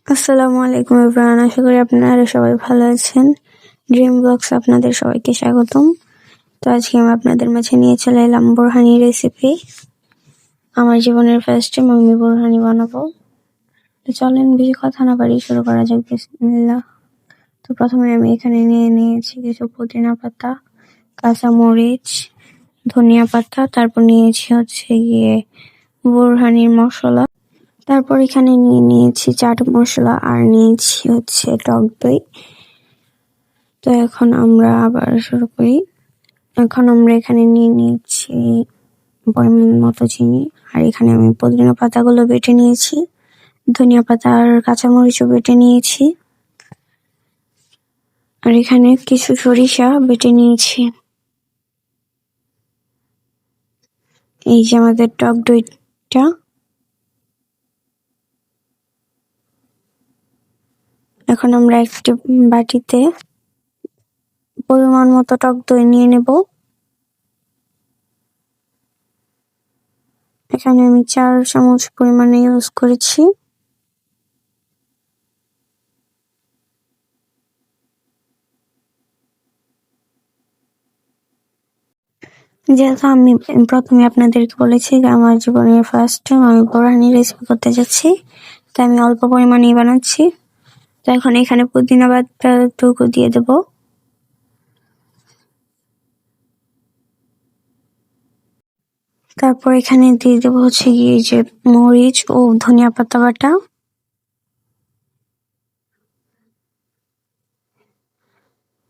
আসসালামু আলাইকুম এভরিওয়ান, আশা করি আপনারা সবাই ভালো আছেন। ড্রিম ব্লগস আপনাদের সবাইকে স্বাগতম। তো আজকে আমি আপনাদের মাঝে নিয়ে চলে এলাম বোরহানি রেসিপি। আমার জীবনের ফার্স্ট টাইম আমি বোরহানি বানাবো। তো চলেন বেশি কথা না বাড়িয়ে শুরু করা যাক। বিসমিল্লাহ। তো প্রথমে আমি এখানে নিয়েছি কিছু পুদিনা পাতা, কাঁচামরিচ, ধনিয়া পাতা, তারপর নিয়েছি হচ্ছে গিয়ে বোরহানির মশলা, তারপর এখানে নিয়েছি চাট মশলা, আর নিয়েছি হচ্ছে টক দই। তো এখন আমরা আবার শুরু করি। এখন আমরা এখানে নিয়েছি পরিমাণ মতো চিনি, আর এখানে আমি পুদিনা পাতাগুলো বেটে নিয়েছি, ধনিয়া পাতা আর কাঁচামরিচও বেটে নিয়েছি, আর এখানে কিছু সরিষা বেটে নিয়েছি। এই যে আমাদের টক দইটা। এখন আমরা একটি বাটিতে পরিমাণ মতো টক দই নিয়ে নেব। এখানে আমি 4 চামচ পরিমাণে ইউজ করেছি। যেহেতু আমি প্রথমে আপনাদেরকে বলেছি যে আমার জীবনের ফার্স্ট টাইম আমি বোরহানি রেসিপি করতে যাচ্ছি, তাই আমি অল্প পরিমাণেই বানাচ্ছি। তো এখন এখানে পুদিনা পাতাটুকু দিয়ে দেব। তারপর এখানে দিয়ে দেবো হচ্ছে গিয়ে যে মরিচ ও ধনিয়া পাতা বাটা।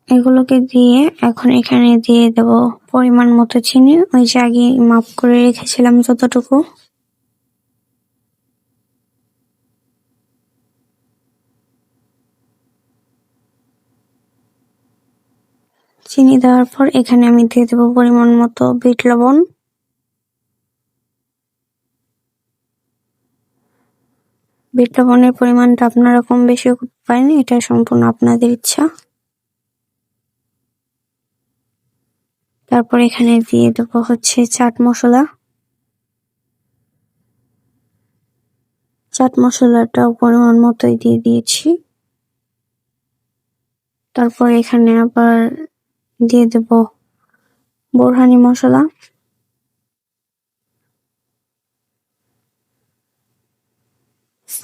এগুলোকে দিয়ে এখন এখানে দিয়ে দেব পরিমাণ মতো চিনি, ওই যে আগে মাপ করে রেখেছিলাম যতটুকু। চিনি দেওয়ার পর এখানে আমি দিয়ে দেবো পরিমাণ মতো বিট লবণ। বিট লবণের পরিমাণটা আপনারা কম বেশি করতে পারেন, এটা সম্পূর্ণ আপনাদের ইচ্ছা। তারপর এখানে দিয়ে দেবো হচ্ছে চাট মশলা। চাট মশলাটাও পরিমাণ মতোই দিয়ে দিয়েছি। তারপর এখানে আবার দিয়ে দেব বোরহানি মশলা।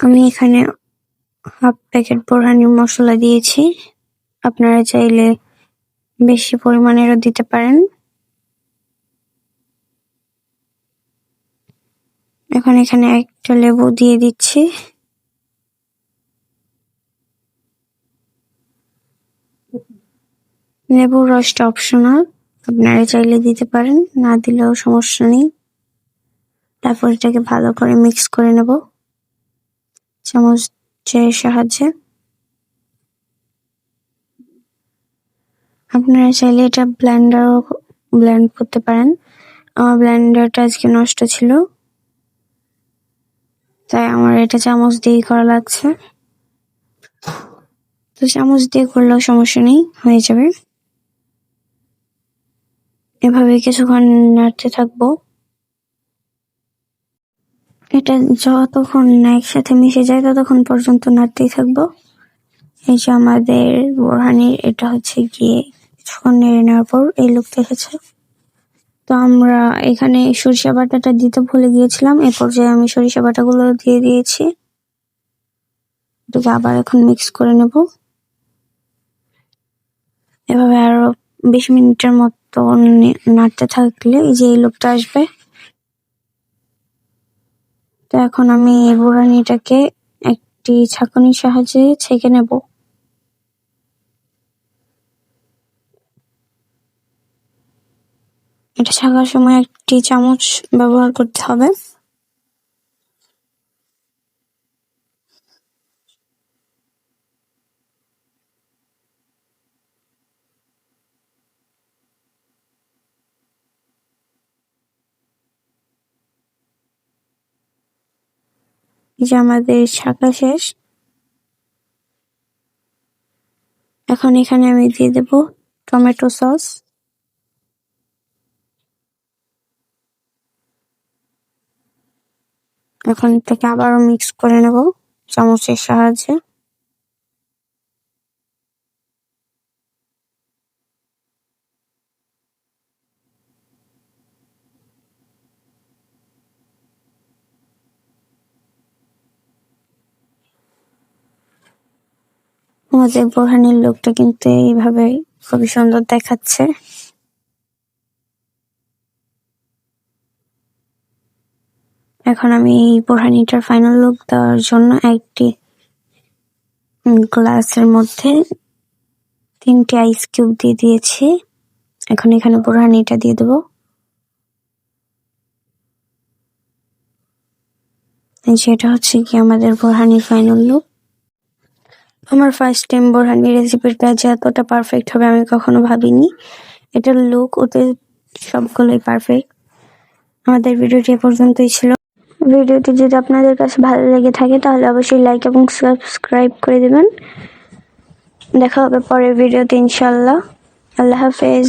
আমি এখানে হাফ প্যাকেট বোরহানি মশলা দিয়েছি, আপনারা চাইলে বেশি পরিমাণেরও দিতে পারেন। এখন এখানে একটা লেবু দিয়ে দিচ্ছি। লেবুর রসটা অপশনাল, আপনারা চাইলে দিতে পারেন, না দিলেও সমস্যা নেই। তারপর এটাকে ভালো করে মিক্স করে নেব চামচের সাহায্যে। আপনারা চাইলে এটা ব্লেন্ড করতে পারেন। আমার ব্লেন্ডারটা আজকে নষ্ট ছিল, তাই আমার এটা চামচ দিয়েই করা লাগছে। তো চামচ দিয়ে করলেও সমস্যা নেই, হয়ে যাবে। এভাবে কিছুক্ষণ নাড়তে থাকবো। এটা যতক্ষণ না একসাথে মিশে যায় ততক্ষণ পর্যন্ত নাড়তেই থাকবো। এই যে আমাদের বোরহানির এটা হচ্ছে গিয়ে কিছুক্ষণ নেড়ে নেওয়ার পর এই লুকটা এসেছে। তো আমরা এখানে সরিষা বাটাটা দিতে ভুলে গিয়েছিলাম, এ পর্যায়ে আমি সরিষা বাটাগুলো দিয়ে দিয়েছি। এটাকে আবার এখন মিক্স করে নেব। এভাবে আরো 20 মিনিটের মতো নাড়তে থাকলে এই যে এই লুকটা আসবে। তো এখন আমি এই বোরহানিটাকে একটি ছাঁকনির সাহায্যে ছেঁকে নেব। এটা ছাঁকার সময় একটি চামচ ব্যবহার করতে হবে। যে আমাদের ছাঁকা শেষ। এখন এখানে আমি দিয়ে দেব টমেটো সস। এখন এটাকে আবারও মিক্স করে নেব। চামচের সাহায্যে। আমাদের বোরহানির লুকটা কিন্তু এইভাবে খুবই সুন্দর দেখাচ্ছে। এখন আমি এই বোরহানিটার ফাইনাল লুক দেওয়ার জন্য একটি গ্লাসের মধ্যে 3টি আইস কিউব দিয়ে দিয়েছি। এখন এখানে বোরহানিটা দিয়ে দেবো। যেটা হচ্ছে কি আমাদের বোরহানির ফাইনাল লুক। আমার ফার্স্ট টাইম বোরহানি রেসিপিটা যে এতটা পারফেক্ট হবে আমি কখনো ভাবিনি। এটার লুক ওতে সবগুলোই পারফেক্ট। আমাদের ভিডিওটি এ পর্যন্তই ছিল। ভিডিওটি যদি আপনাদের কাছে ভালো লেগে থাকে তাহলে অবশ্যই লাইক এবং সাবস্ক্রাইব করে দেবেন। দেখা হবে পরের ভিডিওতে ইনশাআল্লাহ। আল্লাহ হাফেজ।